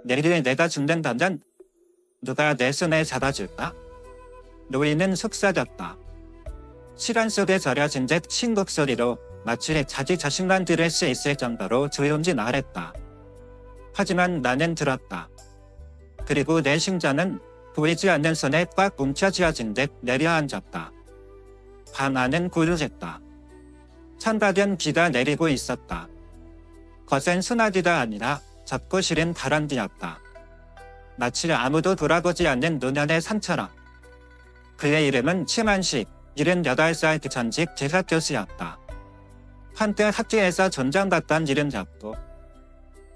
내일 내가 죽는다면 누가 내 손에 잡아줄까? 노인은 속삭였다. 시간 속에 절여진 듯 신 목소리로 마치 자기 자신만 들을 수 있을 정도로 조용히 말했다. 하지만 나는 들었다. 그리고 내 심장은 보이지 않는 손에 꽉 움켜쥐어진 듯 내려앉았다. 밤 안은 고요했다. 찬바람 비가 내리고 있었다. 거센 소나기가 아니라 젖고 시린 바람비였다. 마치 아무도 돌아보지 않는 노년의 산처럼. 그의 이름은 최만식, 78살 전직 대학교수였다. 한때 학교에서 존경받던 이름이었고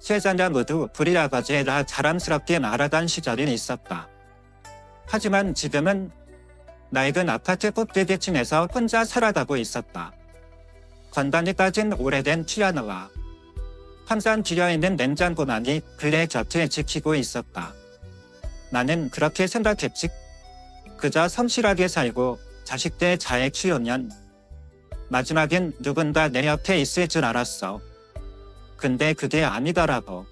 세 자녀 모두 불의 아버지라 자랑스럽게 말하던 시절이 있었다. 하지만 지금은 낡은 아파트 꼭대기층에서 혼자 살아가고 있었다. 건반이 빠진 오래된 피아노와 항상 비어있는 냉장고만이 그의 곁을 지키고 있었다. 나는 그렇게 생각했지. 그저 성실하게 살고 자식들 잘 키우면 마지막엔 누군가 내 옆에 있을 줄 알았어. 근데 그게 아니더라고.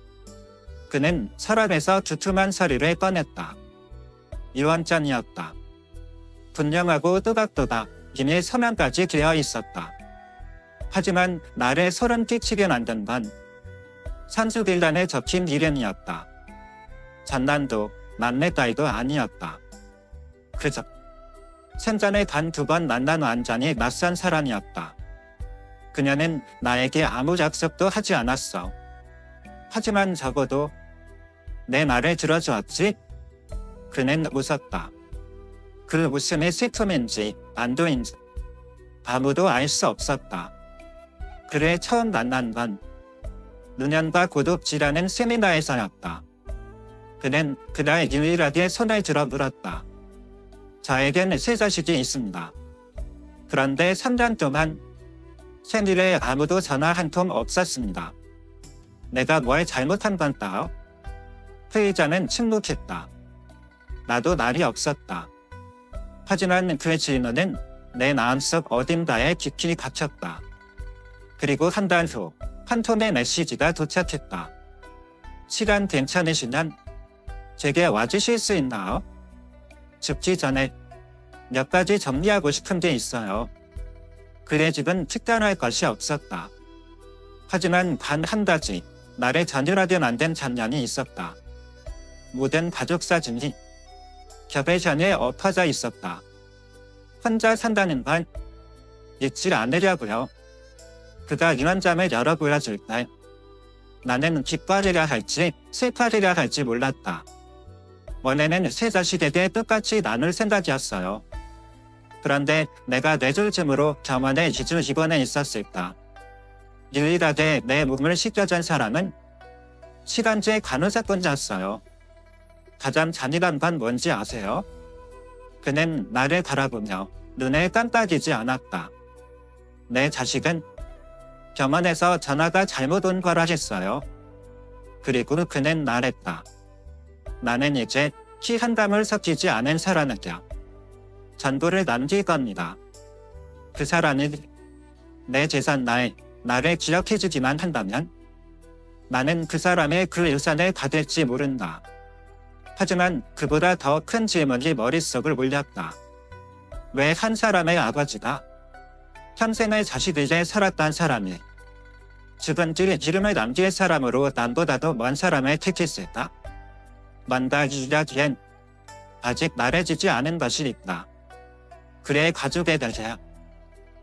그는 서랍에서 두툼한 서류를 꺼냈다. 유언장이었다. 분명하고 또박또박 비밀 서명까지 되어 있었다. 하지만 나를 소름 끼치게 만든 건 산수빌란에 적힌 이름이었다. 장난도 만렙딸도 아니었다. 그저 생전에 단 2번 만난 완전히 낯선 사람이었다. 그녀는 나에게 아무 약속도 하지 않았어. 하지만 적어도 내 말을 들어주었지? 그는 웃었다. 그 웃음이 슬픔인지 안도인지 아무도 알 수 없었다. 그를 처음 만난 건 노년과 고독지라는 세미나에서였다. 그는 그날 유일하게 손을 들어 물었다. 저에겐 3자식이 있습니다. 그런데 3년 동안 생일에 아무도 전화 한 통 없었습니다. 내가 뭘 잘못한 건가요? 피의자는 침묵했다. 나도 말이 없었다. 하지만 그의 질문은 내 마음속 어딘가에 깊이 갇혔다. 그리고 한 달 후 한 통의 메시지가 도착했다. 시간 괜찮으시면 제게 와주실 수 있나요? 죽기 전에 몇 가지 정리하고 싶은 게 있어요. 그의 집은 특별할 것이 없었다. 하지만 단 한 가지 나를 전율하게 만든 장면이 있었다. 모든 가족 사진이 겹에션에 엎어져 있었다. 혼자 산다는 걸 잊지 않으려고요. 그가 유언장을 열어 보여줄 때 나는 기뻐하리라 할지 슬퍼하리라 할지 몰랐다. 원래는 3자식에게 똑같이 나눌 생각이었어요. 그런데 내가 뇌졸중으로 병원에 2주 입원해 있었을까. 유일하게 내 몸을 씻겨준 사람은 시간제 간호사뿐이었어요. 가장 잔인한 건 뭔지 아세요? 그는 나를 바라보며 눈을 깜빡이지 않았다. 내 자식은 병원에서 전화가 잘못 온 거라 했어요. 그리고 그는 말했다. 나는 이제 키 한 담을 섞이지 않은 사람에게 전부를 남길 겁니다. 그 사람이 내 재산 나를 기억해주기만 한다면 나는 그 사람의 그 유산을 받을지 모른다. 하지만 그보다 더 큰 질문이 머릿속을 울렸다. 왜 한 사람의 아버지가 평생을 자식에게 살았던 사람이 죽은 뒤 이름을 남길 사람으로 남보다도 먼 사람을 택했을까? 뭔가 이야기엔 아직 말해지지 않은 것이 있다. 그의 가족에 대해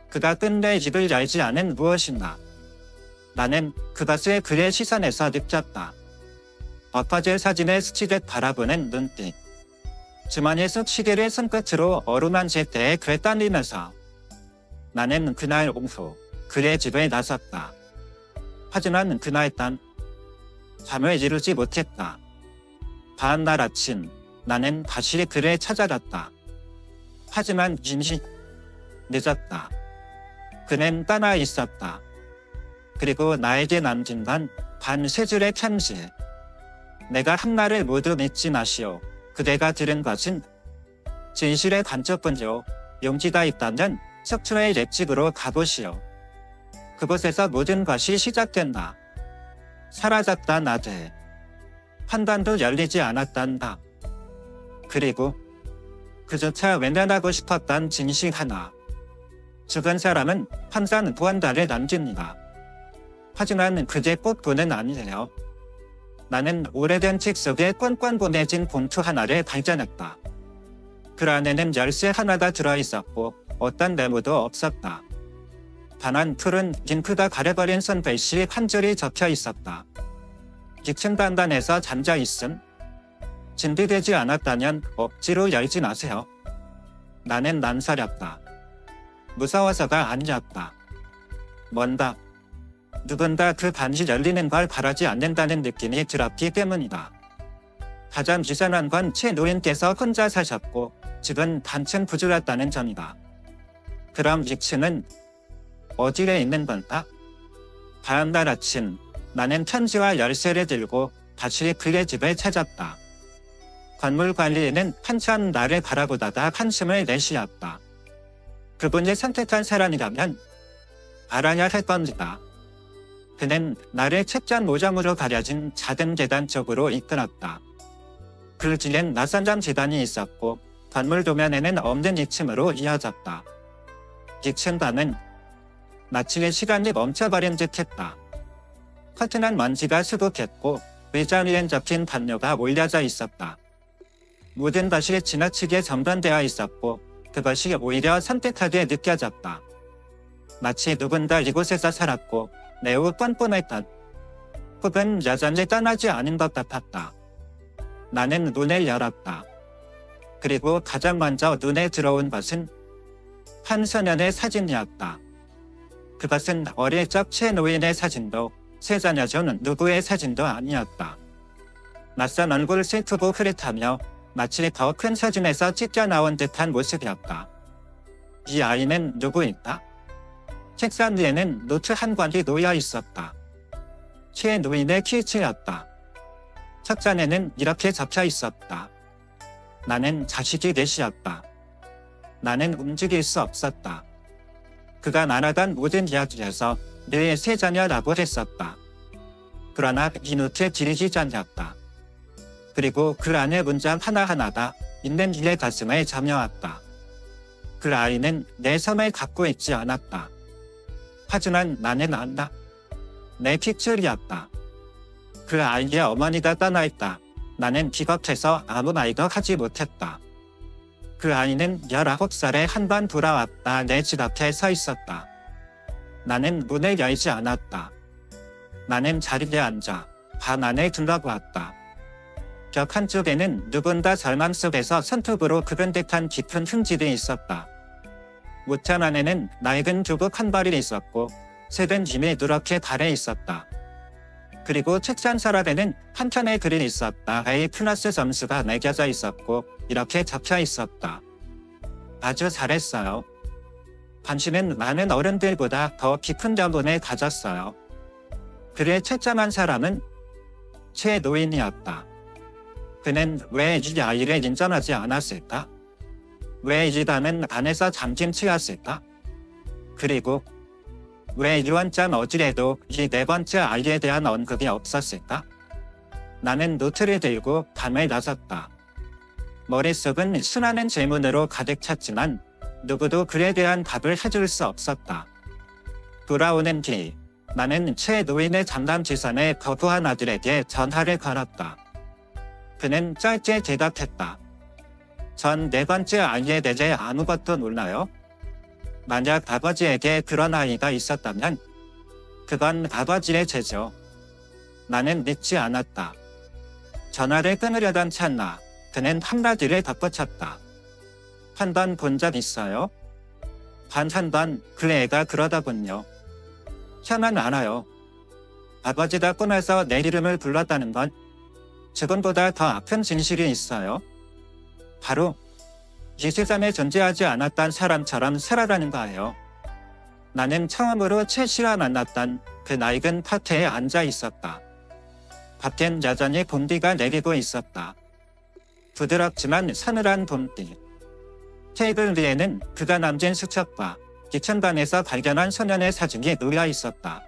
그가 끝내 입을 열지 않은 무엇인가. 나는 그것을 그의 시선에서 느꼈다. 엎어질 사진을 스치듯 바라보는 눈빛. 주머니 속 시계를 손끝으로 어루만질 때에 그에 떨리면서 나는 그날 오후 그의 집에 나섰다. 하지만 그날 밤 잠을 이루지 못했다. 다음날 아침 나는 다시 그를 찾아갔다. 하지만 이미 늦었다. 그는 떠나 있었다. 그리고 나에게 남긴 건 단 3줄의 편지. 내가 한 말을 모두 믿지 마시오. 그대가 들은 것은 진실의 관점뿐이요. 용기가 있다면 속초의 랩집으로 가보시오. 그곳에서 모든 것이 시작된다. 사라졌다 나들. 판단도 열리지 않았단다. 그리고 그조차 외면하고 싶었던 진실 하나. 죽은 사람은 항상 무언가를 남깁니다. 하지만 그게 꼭 돈은 아니에요. 나는 오래된 책 속에 꽝꽝 보내진 봉투 하나를 발견했다. 그 안에는 열쇠 하나가 들어있었고 어떤 메모도 없었다. 단한 푸른 잉크가 가려버린 손글씨 한 줄이 적혀 있었다. 기층 단단에서 잠자있음. 준비되지 않았다면 억지로 열지 마세요. 나는 난사렸다. 무서워서가 아니었다. 뭔가 누군가 그 반지 열리는 걸 바라지 않는다는 느낌이 들었기 때문이다. 가장 이상한 건 최 노인께서 혼자 사셨고 집은 단층 부주였다는 점이다. 그럼 2층은 어디에 있는 건가? 다음날 아침 나는 편지와 열쇠를 들고 다시 그의 집을 찾았다. 건물 관리인은 한참 나를 바라보다가 한숨을 내쉬었다. 그분이 선택한 사람이라면 알아야 할 겁니다. 그는 나를 책장 모정으로 가려진 작은 계단 쪽으로 이끌었다. 그 뒤엔 나선점 계단이 있었고 건물 도면에는 없는 2층으로 이어졌다. 2층 방은 마치 시간이 멈춰버린 듯했다. 커튼한 먼지가 수북했고 의자 위엔 접힌 담요가 올려져 있었다. 모든 것이 지나치게 정돈되어 있었고 그것이 오히려 산뜻하게 느껴졌다. 마치 누군가 이곳에서 살았고 매우 뻔뻔했던 혹은 여전히 떠나지 않은 것 같았다. 나는 문을 열었다. 그리고 가장 먼저 눈에 들어온 것은 한 소년의 사진이었다. 그것은 어릴 적 최 노인의 사진도 세 자녀 중 누구의 사진도 아니었다. 낯선 얼굴 슬프고 흐릿하며 마치 더 큰 사진에서 찢겨 나온 듯한 모습이었다. 이 아이는 누구일까? 책상 위에는 노트 한 권이 놓여 있었다. 최 노인의 키치였다. 책장에는 이렇게 적혀 있었다. 나는 자식이 넷이었다. 나는 움직일 수 없었다. 그가 말하던 모든 이야기에서 내 세 자녀라고 했었다. 그러나 이 노트의 길이기 전이었다. 그리고 그 안에 문장 하나하나가 있는 이의 가슴을 점여왔다. 그 아이는 내 섬을 갖고 있지 않았다. 하지만 나는 안다. 내 픽처리였다. 그 아이의 어머니가 떠나있다. 나는 기겁해서 아무 말도 하지 못했다. 그 아이는 19살에 한 번 돌아왔다. 내 집 앞에 서 있었다. 나는 문을 열지 않았다. 나는 자리에 앉아 방 안에 들어보았다. 벽 한쪽에는 누군가 절망 속에서 손톱으로 그은 듯한 깊은 흠집이 있었다. 못창 안에는 낡은 조국 한 벌이 있었고 색은 이미 누렇게 달해 있었다. 그리고 책상 서랍에는 한 편의 글이 있었다. A 플러스 점수가 매겨져 있었고 이렇게 적혀 있었다. 아주 잘했어요. 당신은 많은 어른들보다 더 깊은 견본을 가졌어요. 그의 채점한 사람은 최 노인이었다. 그는 왜 이 아이를 인정하지 않았을까? 왜 이 단은 안에서 잠긴 채였을까? 그리고 왜 유언장 어디에도 이 네 번째 아이에 대한 언급이 없었을까? 나는 노트를 들고 방을 나섰다. 머릿속은 수많은 질문으로 가득 찼지만 누구도 그에 대한 답을 해줄 수 없었다. 돌아오는 뒤 나는 최 노인의 잠담 지선을 거부한 아들에게 전화를 걸었다. 그는 짧게 대답했다. 전 네 번째 아이에 대해 아무것도 몰라요. 만약 아버지에게 그런 아이가 있었다면 그건 아버지의 죄죠. 나는 믿지 않았다. 전화를 끊으려던 찰나 그는 한마디를 덧붙였다. 한 번 본 적 있어요? 단 한 번 그 애가 그러더군요. 저만 알아요. 아버지가 꿈에서 내 이름을 불렀다는 건 죽음보다 더 아픈 진실이 있어요. 바로 이 세상에 존재하지 않았던 사람처럼 살아가는 거예요. 나는 처음으로 최 씨와 만났던 그 낡은 파트에 앉아 있었다. 밖엔 여전히 봄비가 내리고 있었다. 부드럽지만 서늘한 봄비. 테이블 위에는 그가 남긴 수첩과 기천반에서 발견한 소년의 사진이 놓여 있었다.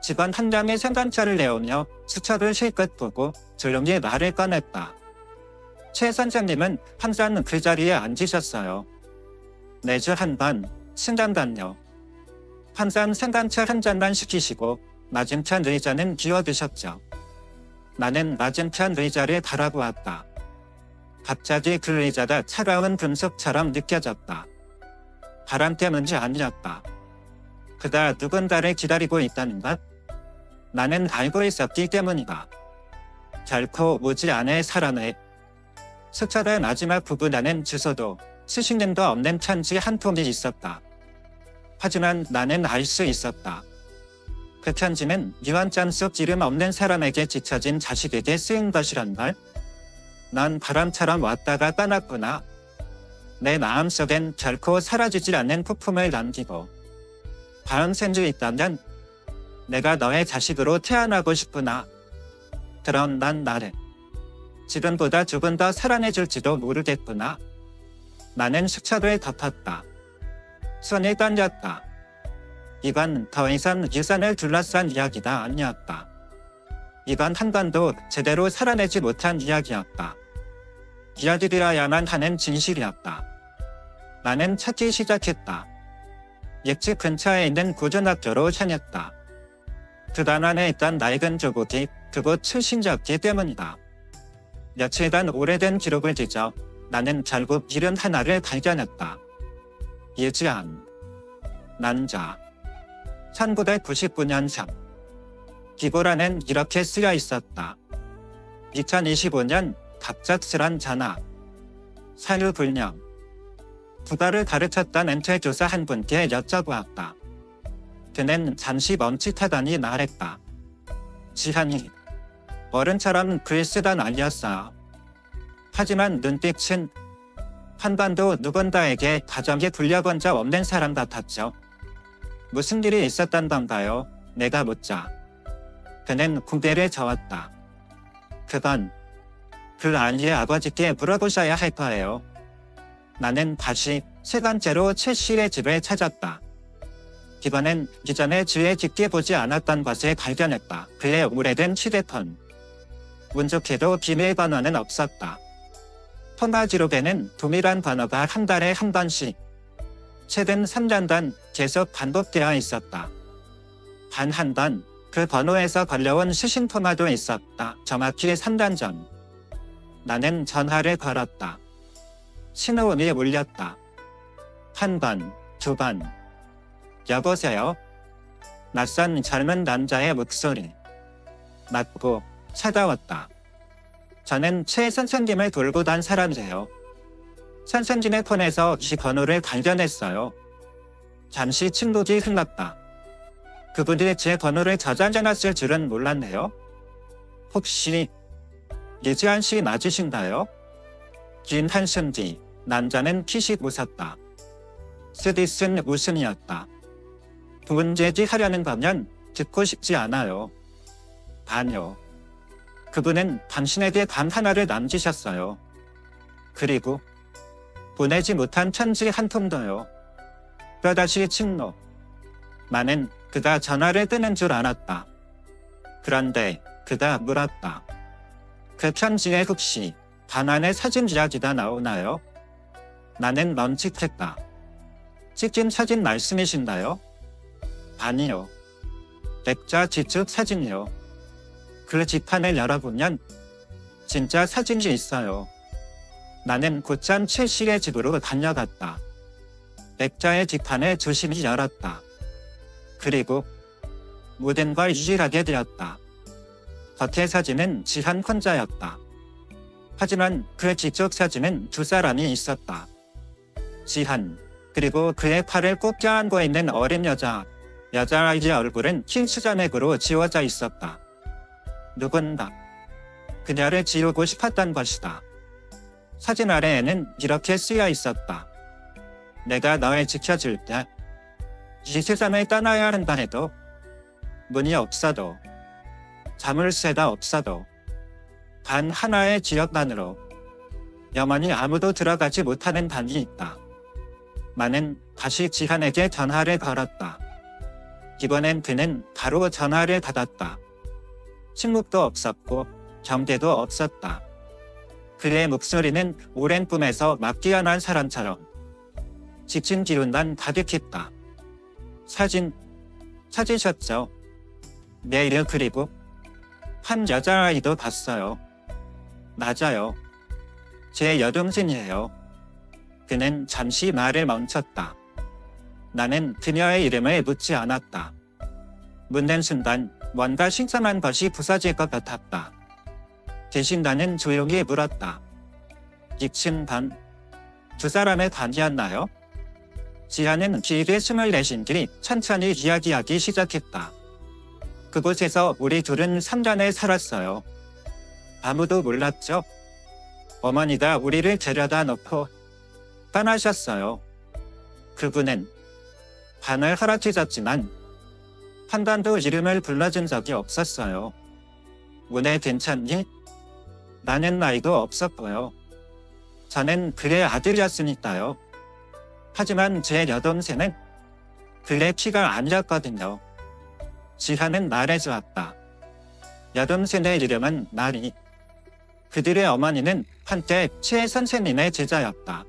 직원 한 명이 생강차를 내오며 수첩을 실컷 보고 조용히 말을 꺼냈다. 최 선생님은 항상 그 자리에 앉으셨어요. 매주 한 번, 신장단요. 항상 생강차 한 잔만 시키시고 맞은편 의자는 비워두셨죠. 나는 맞은편 의자를 바라보았다. 갑자기 그 의자가 차가운 금속처럼 느껴졌다. 바람 때문이 아니었다. 그가 누군가를 기다리고 있다는 것? 나는 알고 있었기 때문이다. 결코 오지 않을 사람을. 수첩의 마지막 부분에는 주소도 수식능도 없는 편지 한 통이 있었다. 하지만 나는 알 수 있었다. 그 편지는 유언장 속 이름 없는 사람에게 지쳐진 자식에게 쓰인 것이란 말. 난 바람처럼 왔다가 떠났구나. 내 마음속엔 결코 사라지지 않는 폭풍을 남기고 다음 생주 있다면 내가 너의 자식으로 태어나고 싶구나. 그럼 난 나를 지금보다 조금 더 사랑해줄지도 모르겠구나. 나는 수첩을 덮었다. 손이 떨렸다. 이건 더 이상 유산을 둘러싼 이야기가 아니었다. 이건 한 번도 제대로 살아내지 못한 이야기였다. 이야기되어야만 하는 진실이었다. 나는 찾기 시작했다. 옛집 근처에 있는 고등학교로 향했다. 그 방 안에 있던 낡은 조국이 그곳 출신이었기 때문이다. 며칠간 오래된 기록을 뒤져 나는 결국 이름 하나를 발견했다. 이지안. 남자. 1999년생. 기고란엔 이렇게 쓰여 있었다. 2025년 갑작스런 전화. 사유불명. 국어를 가르쳤던 엔퇴교사 한 분께 여쭤보았다. 그는 잠시 멈칫하더니 말했다. 지한이 어른처럼 글 쓰던 아이였어요. 하지만 눈빛은 한 번도 누군가에게 가정에 불려본 적 없는 사람 같았죠. 무슨 일이 있었던 건가요? 내가 묻자. 그는 고개를 저었다. 그건 그 아이의 아버지께 물어보셔야 할 거예요. 나는 다시 세 번째로 최 씨의 집을 찾았다. 이번엔 이전에 주에 깊게 보지 않았던 것을 발견했다. 그의 오래된 휴대폰. 운 좋게도 비밀번호는 없었다. 통화 기록에는 동일한 번호가 한 달에 한 번씩 최근 3년간 계속 반복되어 있었다. 단 한 번 그 번호에서 걸려온 수신 통화도 있었다. 정확히 3년 전. 나는 전화를 걸었다. 신호음이 울렸다. 한 번, 두 번. 여보세요? 낯선 젊은 남자의 목소리. 맞고 차가웠다. 저는 최 선생님을 돌보던 사람이에요. 선생님의 폰에서 이 번호를 발견했어요. 잠시 침묵이 흘렀다. 그분이 제 번호를 저장해놨을 줄은 몰랐네요. 혹시 이지한 씨 맞으신가요? 긴 한숨 뒤 남자는 피식 웃었다. 스디슨 웃음이었다. 문제지 하려는 거면 듣고 싶지 않아요. 아니요. 그분은 당신에게 단 하나를 남기셨어요. 그리고 보내지 못한 편지 한 통도요. 뼈다시 침묵. 나는 그가 전화를 끊은 줄 알았다. 그런데 그가 물었다. 그 편지에 혹시 반환의 사진 이야기가 나오나요? 나는 멈칫했다. 찍힌 사진 말씀이신가요? 아니요. 백자 지축 사진이요. 그 지판을 열어보면 진짜 사진이 있어요. 나는 곧장 최 씨의 집으로 달려갔다. 백자의 지판을 조심히 열었다. 그리고 모든 걸 유일하게 되었다. 겉의 사진은 지한 혼자였다. 하지만 그 뒤쪽 사진은 두 사람이 있었다. 지한, 그리고 그의 팔을 꼭 껴안고 있는 어린 여자아이의 얼굴은 흰 수전액으로 지워져 있었다. 누군가 그녀를 지우고 싶었던 것이다. 사진 아래에는 이렇게 쓰여 있었다. 내가 너를 지켜줄게. 이 세상을 떠나야 한다 해도, 문이 없어도, 자물쇠가 없어도, 단 하나의 지역만으로 영원히 아무도 들어가지 못하는 방이 있다. 나는 다시 지한에게 전화를 걸었다. 이번엔 그는 바로 전화를 받았다. 침묵도 없었고 경계도 없었다. 그의 목소리는 오랜 꿈에서 막 깨어난 사람처럼 지친 기운만 가득했다. 사진 찾으셨죠? 메일을 그리고 한 여자아이도 봤어요. 맞아요. 제 여동생이에요. 그는 잠시 말을 멈췄다. 나는 그녀의 이름을 묻지 않았다. 묻는 순간 뭔가 신선한 것이 부서질 것 같았다. 대신 나는 조용히 물었다. 2층 방, 두 사람의 방이었나요? 지아는 길에 숨을 내쉰 뒤 천천히 이야기하기 시작했다. 그곳에서 우리 둘은 3년을 살았어요. 아무도 몰랐죠? 어머니가 우리를 데려다 놓고 떠나셨어요. 그분은 반을 허락해줬지만 한 번도 이름을 불러준 적이 없었어요. 오늘 괜찮니? 나는 나이도 없었고요. 저는 그의 아들이었으니까요. 하지만 제 여동생은 그의 피가 아니었거든요. 지하는 말해주었다. 여동생의 이름은 나리. 그들의 어머니는 한때 최 선생님의 제자였다.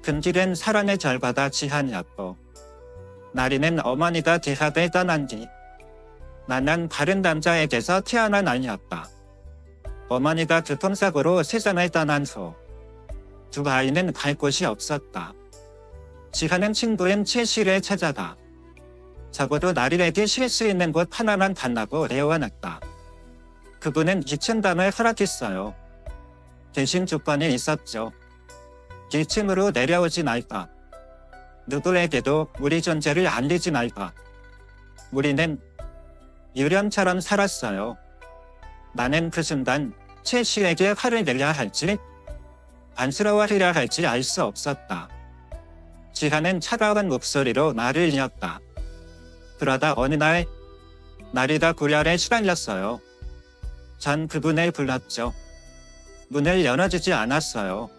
근길은 사랑의 절바다 지한이었고 나리는 어머니가 대학을 떠난 뒤 만난 다른 남자에게서 태어난 아이였다. 어머니가 교통사고로 세상을 떠난 후 두 아이는 갈 곳이 없었다. 지한은 친구인 최 씨를 찾아가 적어도 나리에게 쉴 수 있는 곳 하나만 달라고 애원했다. 그분은 2층 방을 허락했어요. 대신 조건이 있었죠. 1층으로 내려오지 말까. 누구에게도 우리 존재를 알리지 말까. 우리는 유령처럼 살았어요. 나는 그 순간 최 씨에게 화를 내려 할지 안쓰러워해야 할지 알 수 없었다. 지하는 차가운 목소리로 말을 이었다. 그러다 어느 날 나리가 고열에 시달렸어요. 전 그분을 불렀죠. 문을 열어주지 않았어요.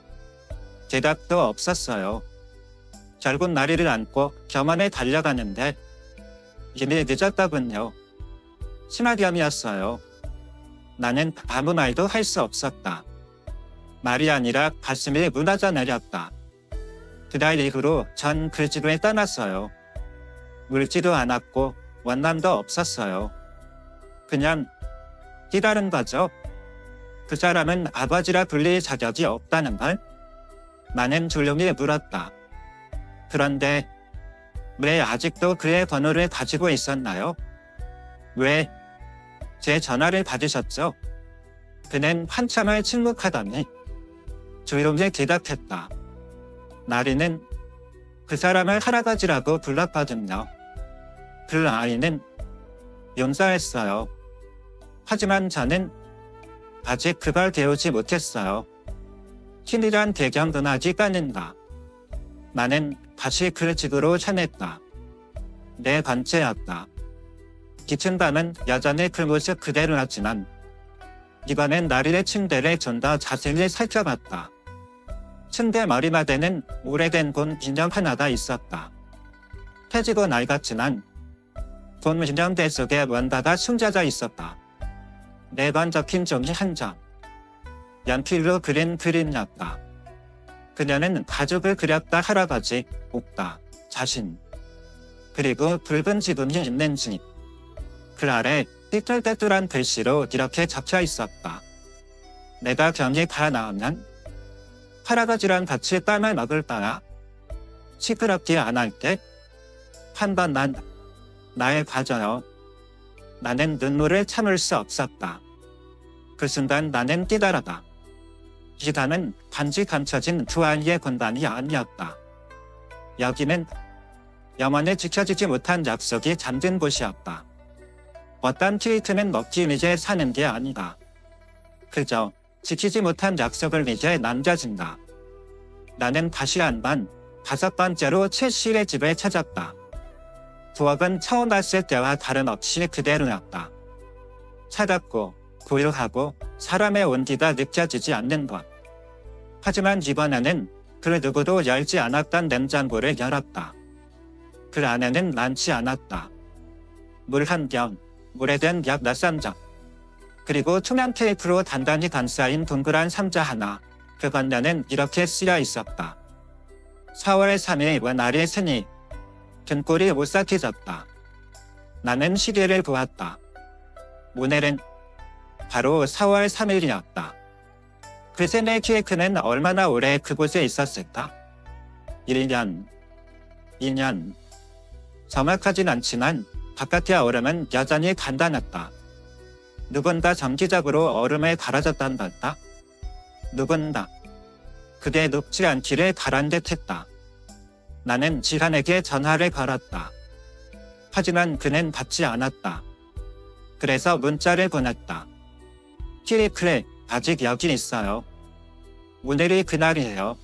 대답도 없었어요. 결국 나리를 안고 겸원에 달려가는데 이미 늦었더군요. 심하겸이었어요. 나는 아무 말도 할 수 없었다. 말이 아니라 가슴이 무너져 내렸다. 그날 이후로 전 그 집을 떠났어요. 울지도 않았고 원남도 없었어요. 그냥 기다린 거죠. 그 사람은 아버지라 불릴 자격이 없다는 걸? 나는 조용히 물었다. 그런데 왜 아직도 그의 번호를 가지고 있었나요? 왜 제 전화를 받으셨죠? 그는 한참을 침묵하더니 조용히 대답했다. 나리는 그 사람을 할아버지라고 불렀거든요. 그 아이는 용서했어요. 하지만 저는 아직 그걸 배우지 못했어요. 힘이란 배경음악이 꺼낸다. 나는 다시 그 집으로 향했다. 네 번째였다. 기층 밤은 여전히 그 모습 그대로였지만 이번엔 나리의 침대를 좀 더 자세히 살펴봤다. 침대 머리맡에는 오래된 본 인형 하나가 있었다. 펴지고 낡았지만 본 인형대 속에 뭔가가 숨겨져 있었다. 4번 적힌 종이 한 장. 연필로 그린 그림이었다. 그녀는 가족을 그렸다. 할아버지, 오빠, 자신. 그리고 붉은 지붕이 있는 집. 그 아래 띠뚤띠뚤한 글씨로 이렇게 적혀 있었다. 내가 병이 다 나으면 할아버지랑 같이 땀을 먹을 거야. 시끄럽게 안 할게. 한 번 난 날 봐줘요. 나는 눈물을 참을 수 없었다. 그 순간 나는 깨달았다. 기단은 단지 감춰진 두 아이의 공간이 아니었다. 여기는 영원히 지켜지지 못한 약속이 잠든 곳이었다. 어떤 트위트는 먹기 위해 사는 게 아니다. 그저 지키지 못한 약속을 위해 남겨진다. 나는 다시 한번 5번째로 최 씨의 집을 찾았다. 부엌은 처음 왔을 때와 다름없이 그대로였다. 차갑고 고요하고 사람의 온기가 느껴지지 않는 것. 하지만 이번에는 그 누구도 열지 않았던 냉장고를 열었다. 그 안에는 많지 않았다. 물 한 병, 물에 든 약 낯선 점, 그리고 투명 테이프로 단단히 감싸인 동그란 상자 하나. 그 건면은 이렇게 쓰여 있었다. 4월 3일 원날이 스니. 등골이 오싹해졌다. 나는 시계를 보았다. 오늘은 바로 4월 3일이었다. 그 세네 케이크는 얼마나 오래 그곳에 있었을까? 1년, 2년. 정확하진 않지만 바깥의 얼음은 여전히 간단했다. 누군가 정기적으로 얼음을 갈아줬단 걸까? 누군가. 그게 녹지 않기를 바란 듯했다. 나는 지한에게 전화를 걸었다. 하지만 그는 받지 않았다. 그래서 문자를 보냈다. 키리클, 아직 여기 있어요. 오늘이 그날이에요.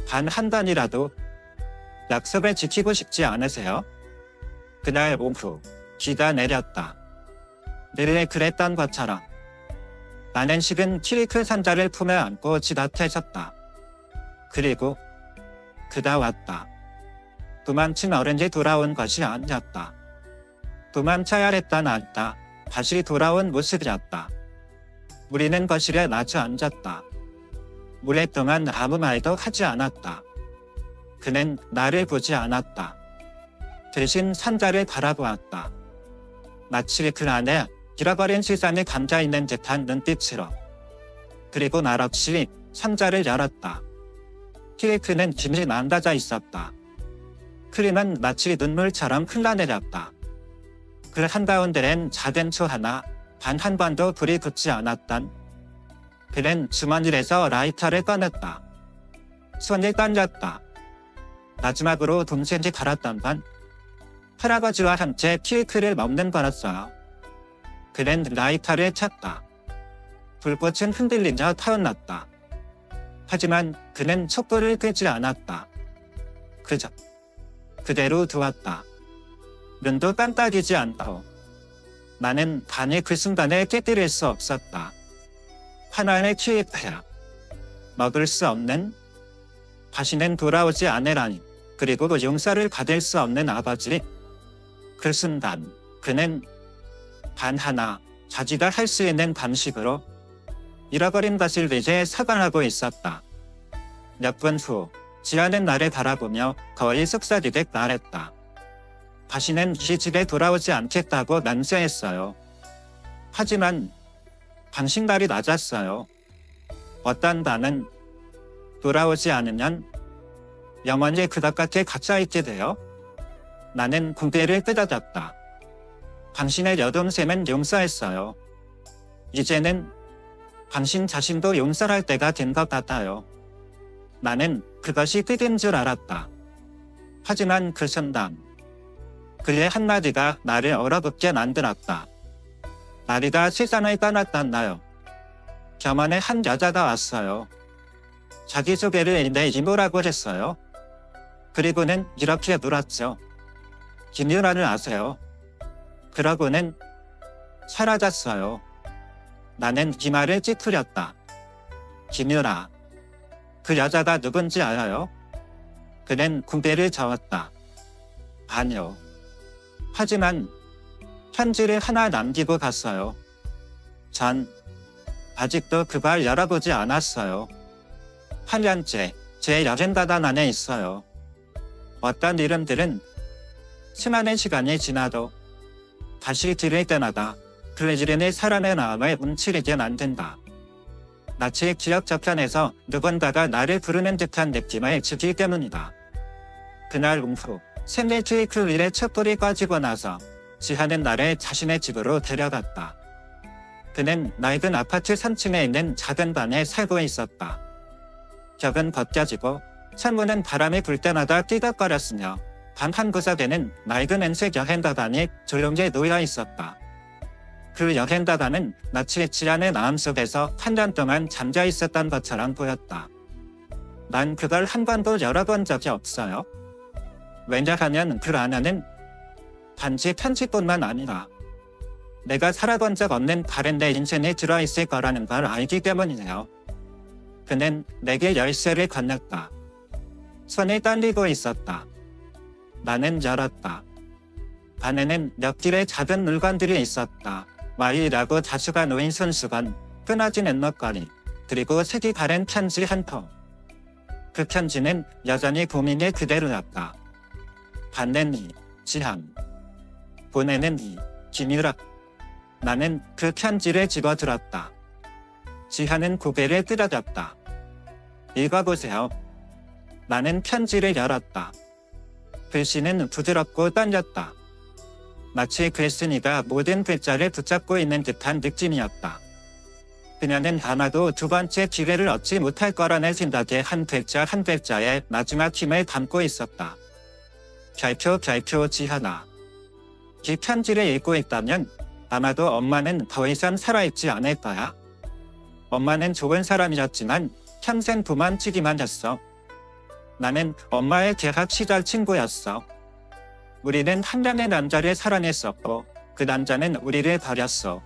단 한 번이라도 약속을 지키고 싶지 않으세요? 그날 오후 비가 내렸다. 늘 그랬던 것처럼 나는 식은 키리클 상자를 품에 안고 집 앞에 섰다. 그리고 그가 왔다. 도망친 어른이 돌아온 것이 아니었다. 도망쳐야 했던 않다. 다시 돌아온 모습이었다. 우리는 거실에 마주 앉았다. 오랫동안 아무 말도 하지 않았다. 그는 나를 보지 않았다. 대신 상자를 바라보았다. 마치 그 안에 잃어버린 시선이 감겨있는 듯한 눈빛으로. 그리고 말없이 상자를 열었다. 케이크는 김이 망가져 있었다. 크림은 마치 눈물처럼 흘러내렸다. 그 한가운데엔 작은 초 하나, 단 한 번도 불이 붙지 않았던. 그는 주머니에서 라이터를 꺼냈다. 손이 떨렸다. 마지막으로 동생이 갈았던 건 할아버지와 함께 케이크를 먹는 거였어요. 그는 라이터를 찾다. 불꽃은 흔들리며 타올랐다. 하지만 그는 촛불을 끄지 않았다. 그저 그대로 두었다. 눈도 깜빡이지 않고. 나는 단히 그 순간에 깨뜨릴 수 없었다. 하나의 케이크야. 먹을 수 없는, 다시는 돌아오지 않으라니, 그리고 용서를 받을 수 없는 아버지. 그 순간 그는 단 하나 자기가 할 수 있는 방식으로 잃어버린 것을 이제 사과하고 있었다. 몇 분 후 지아는 나를 바라보며 거의 속삭이듯 말했다. 다시는 이 집에 돌아오지 않겠다고 맹세했어요. 하지만 당신 날이 낮았어요. 어떤 나는 돌아오지 않으면 영원히 그것 곁에 갇혀있게 돼요. 나는 고개를 끄덕였다. 당신의 여동생은 용서했어요. 이제는 당신 자신도 용서할 때가 된 것 같아요. 나는 그것이 끝인 줄 알았다. 하지만 그 순간 그의 한마디가 나를 얼어붙게 만들었다. 나리가 세상을 떠났단나요. 겸원의 한 여자가 왔어요. 자기소개를 내 이모라고 했어요. 그리고는 이렇게 물었죠. 김유라를 아세요? 그러고는 사라졌어요. 나는 이 말을 찌푸렸다. 김유라. 그 여자가 누군지 알아요? 그는 고개를 저었다. 아니요. 하지만 편지를 하나 남기고 갔어요. 전 아직도 그걸 열어보지 않았어요. 8년째 제 여행가단 안에 있어요. 어떤 이름들은 수많은 시간이 지나도 다시 들을 때마다 그 이름이 사람의 마음을 움츠리게 만든다. 마치 기억 저편에서 누군가가 나를 부르는 듯한 느낌을 주기 때문이다. 그날 오후 생리 케이크윌의 촛불이 꺼지고 나서 지하는 나를 자신의 집으로 데려갔다. 그는 낡은 아파트 3층에 있는 작은 방에 살고 있었다. 벽은 벗겨지고 창문은 바람이 불 때마다 띠덕거렸으며 방 한 구석에는 낡은 은색 여행가단이 조용히 놓여 있었다. 그 여행가단은 마치 지안의 마음속에서 8년 동안 잠겨 있었던 것처럼 보였다. 난 그걸 한 번도 열어본 적이 없어요. 왜냐하면 그 안에는 단지 편지뿐만 아니라 내가 살아본 적 없는 다른 내 인생이 들어있을 거라는 걸 알기 때문이네요. 그는 내게 열쇠를 건넸다. 손이 떨리고 있었다. 나는 열었다. 반에는 몇 길의 작은 물건들이 있었다. 와이라고 자수가 놓인 손수건, 끊어진 앳목걸이, 그리고 색이 바랜 편지 한 통. 그 편지는 여전히 고민의 그대로였다. 받는 이, 지한. 보내는 이, 김유라. 나는 그 편지를 집어들었다. 지한은 고개를 끄덕였다. 읽어보세요. 나는 편지를 열었다. 글씨는 부드럽고 떨렸다. 마치 글쓴이가 모든 글자를 붙잡고 있는 듯한 느낌이었다. 그녀는 아마도 두 번째 기회를 얻지 못할 거라는 생각에 한 글자 한 글자에 마지막 힘을 담고 있었다. 별표 지하나. 이 편지를 읽고 있다면 아마도 엄마는 더 이상 살아있지 않을 거야. 엄마는 좋은 사람이었지만 평생 도망치기만 했어. 나는 엄마의 대학 시절 친구였어. 우리는 한 명의 남자를 사랑했었고 그 남자는 우리를 버렸어.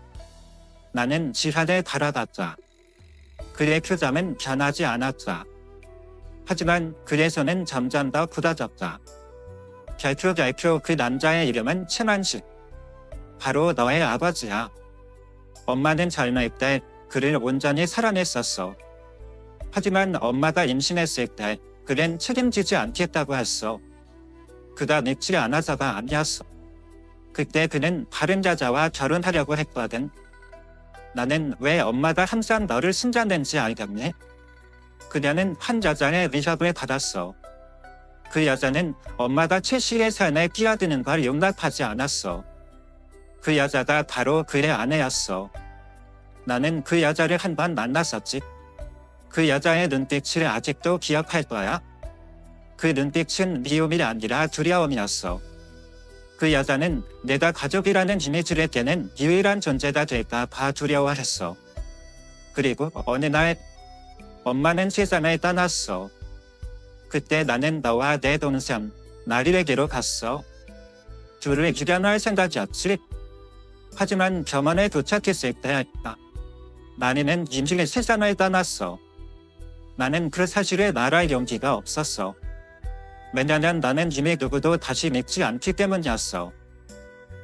나는 지한을 바라봤자. 그의 표정은 변하지 않았자. 하지만 그의 손은 점점 더 굳어졌자. 별표 그 남자의 이름은 최만식. 바로 너의 아버지야. 엄마는 젊을 때 그를 온전히 사랑했었어. 하지만 엄마가 임신했을 때 그는 책임지지 않겠다고 했어. 그가 늙지 않아서가 아니었어. 그때 그는 다른 여자와 결혼하려고 했거든. 나는 왜 엄마가 항상 너를 숨겨낸지 알겠니? 그녀는 한 여자의 위협을 받았어. 그 여자는 엄마가 최 씨의 삶에 끼어드는 걸 용납하지 않았어. 그 여자가 바로 그의 아내였어. 나는 그 여자를 한 번 만났었지. 그 여자의 눈빛을 아직도 기억할 거야. 그 눈빛은 미움이 아니라 두려움이었어. 그 여자는 내가 가족이라는 이미지를 깨는 유일한 존재가 될까 봐 두려워했어. 그리고 어느 날 엄마는 세상을 떠났어. 그때 나는 너와 내 동생 나리에게로 갔어. 둘을 기련할 생각이었지. 하지만 병원에 도착했을 때 나리는 임신의 세상을 떠났어. 나는 그 사실을 말할 용기가 없었어. 왜냐면 나는 이미 누구도 다시 믿지 않기 때문이었어.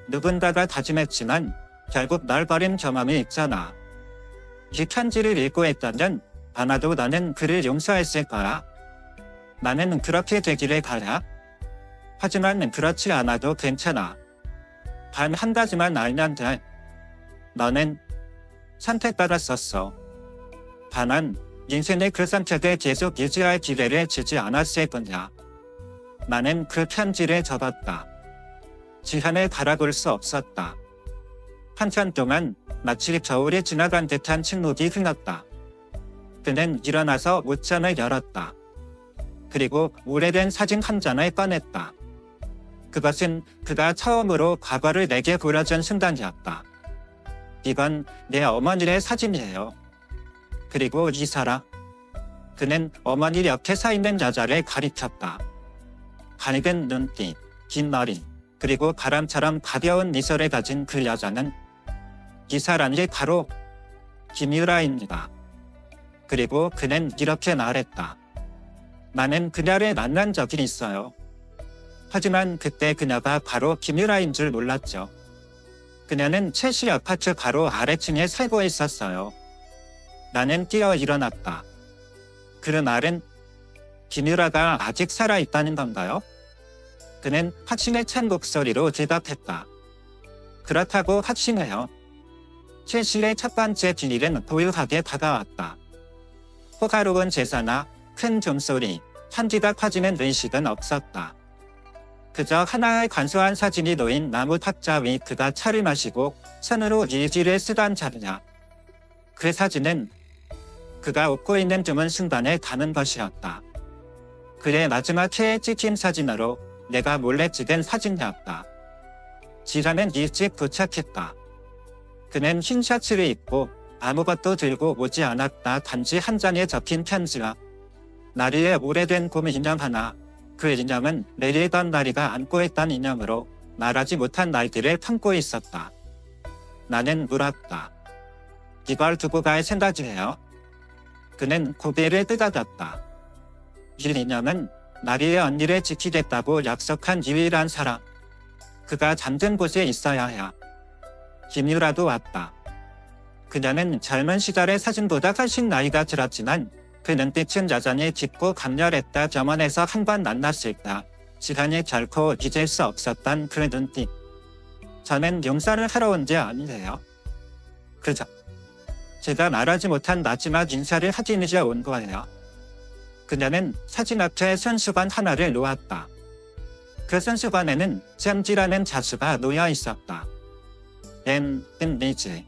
누군가가 다짐했지만 결국 날 버린 경험이 있잖아. 이 편지를 읽고 있다면 아마도 나는 그를 용서했을 거야. 나는 그렇게 되기를 바라. 하지만 그렇지 않아도 괜찮아. 단 한 가지만 알면 돼. 너는 선택받았었어. 다만 인생의 그 선택을 계속 유지할 기회를 주지 않았을 뿐이야. 나는 그 편지를 접었다. 지한을 바라볼 수 없었다. 한참 동안 마치 겨울이 지나간 듯한 침묵이 흘렀다. 그는 일어나서 옷장을 열었다. 그리고 오래된 사진 한 장을 꺼냈다. 그것은 그가 처음으로 과거를 내게 보여준 순간이었다. 이건 내 어머니의 사진이에요. 그리고 이 사람. 그는 어머니 옆에 서 있는 여자를 가리켰다. 밝은 눈빛, 긴 머리, 그리고 바람처럼 가벼운 미소를 가진 그 여자는 이 사람이 바로 김유라입니다. 그리고 그는 이렇게 말했다. 나는 그녀를 만난 적이 있어요. 하지만 그때 그녀가 바로 김유라인 줄 몰랐죠. 그녀는 최 씨 아파트 바로 아래층에 살고 있었어요. 나는 뛰어 일어났다. 그 말은 김유라가 아직 살아있다는 건가요? 그는 확신에 찬 목소리로 대답했다. 그렇다고 확신해요. 최 씨의 첫 번째 비밀은 고요하게 다가왔다. 호화로운 제사나 큰 종소리, 편지가 퍼지는 의식은 없었다. 그저 하나의 간소한 사진이 놓인 나무 탁자 위 그가 차를 마시고 손으로 일지를 쓰던 자리냐. 그 사진은 그가 웃고 있는 드문 순간에 담은 것이었다. 그의 마지막 해에 찍힌 사진으로 내가 몰래 찍은 사진이었다. 지한은 일찍 도착했다. 그는 흰 셔츠를 입고 아무것도 들고 오지 않았다. 단지 한 장에 적힌 편지와 나리의 오래된 곰 인형 하나. 그 인형은 내리던 나리가 안고 있던 인형으로 말하지 못한 날들을 품고 있었다. 나는 물었다. 이걸 두고 갈 생각이에요? 그는 고개를 끄덕였다. 이 인형은 나리의 언니를 지키겠다고 약속한 유일한 사람. 그가 잠든 곳에 있어야 해. 김유라도 왔다. 그녀는 젊은 시절의 사진보다 훨씬 나이가 들었지만 그 눈빛은 여전히 깊고 강렬했다. 병원에서 한 번 만났을 때 시간이 결코 잊을 수 없었던 그 눈빛. 저는 용서를 하러 온 게 아니래요. 그저 제가 말하지 못한 마지막 인사를 하기 위해 온 거예요. 그녀는 사진 앞에 손수건 하나를 놓았다. 그 손수건에는 잼지라는 자수가 놓여 있었다. 리지.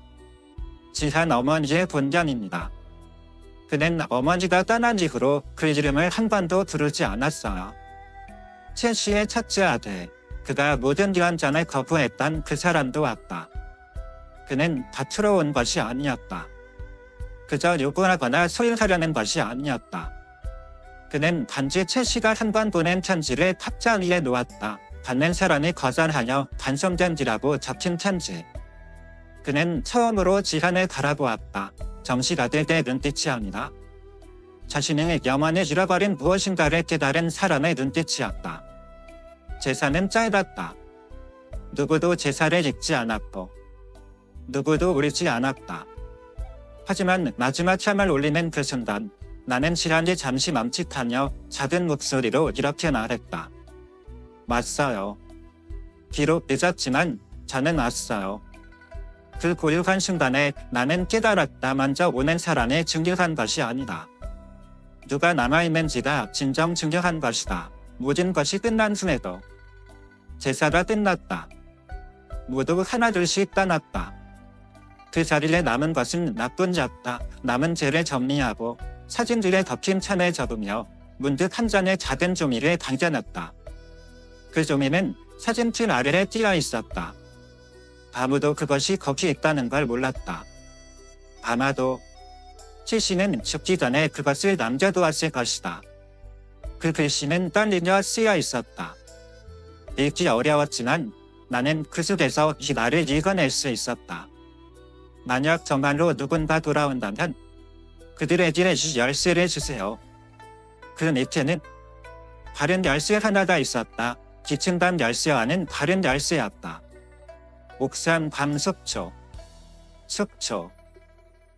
지한 어머니의 본견입니다. 그는 어머니가 떠난 이후로 그 이름을 한 번도 부르지 않았어요. 최 씨의 첫째 아들, 그가 모든 유언장을 거부했던 그 사람도 왔다. 그는 밭으로 온 것이 아니었다. 그저 요구하거나 소유하려는 것이 아니었다. 그는 단지 최 씨가 한 번 보낸 편지를 탁자 위에 놓았다. 받는 사람이 거절하여 반송된 뒤라고 적힌 편지. 그는 처음으로 지한을 바라보았다. 정시가 될 때 눈빛이 아니라 자신의 영원히 잃어버린 무엇인가를 깨달은 사람의 눈빛이었다. 제사는 짧았다. 누구도 제사를 읽지 않았고 누구도 울지 않았다. 하지만 마지막 참을 올리는 그 순간 나는 시간이 잠시 멈칫하며 작은 목소리로 이렇게 말했다. 왔어요. 비록 늦었지만 저는 왔어요. 그 고요한 순간에 나는 깨달았다. 먼저 오는 사람이 중요한 것이 아니다. 누가 남아있는지가 진정 중요한 것이다. 모든 것이 끝난 후에도 제사가 끝났다. 모두 하나둘씩 떠났다. 그 자리에 남은 것은 나뿐이었다. 남은 죄를 정리하고 사진들에 덮인 천에 접으며 문득 한 잔의 작은 종이를 당겨놨다. 그 종이는 사진틀 아래에 띄어 있었다. 아무도 그것이 거기 있다는 걸 몰랐다. 아마도 최 씨는 죽기 전에 그것을 남겨두었을 것이다. 그 글씨는 떨리며 쓰여 있었다. 읽기 어려웠지만 나는 그 속에서 이 말을 읽어낼 수 있었다. 만약 정말로 누군가 돌아온다면 그들에게 이 열쇠를 주세요. 그 밑에는 다른 열쇠 하나가 있었다. 기침단 열쇠와는 다른 열쇠였다. 옥산 밤 속초.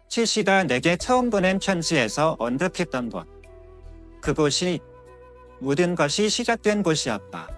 최 씨가 내게 처음 보낸 편지에서 언급했던 곳. 그곳이 모든 것이 시작된 곳이었다.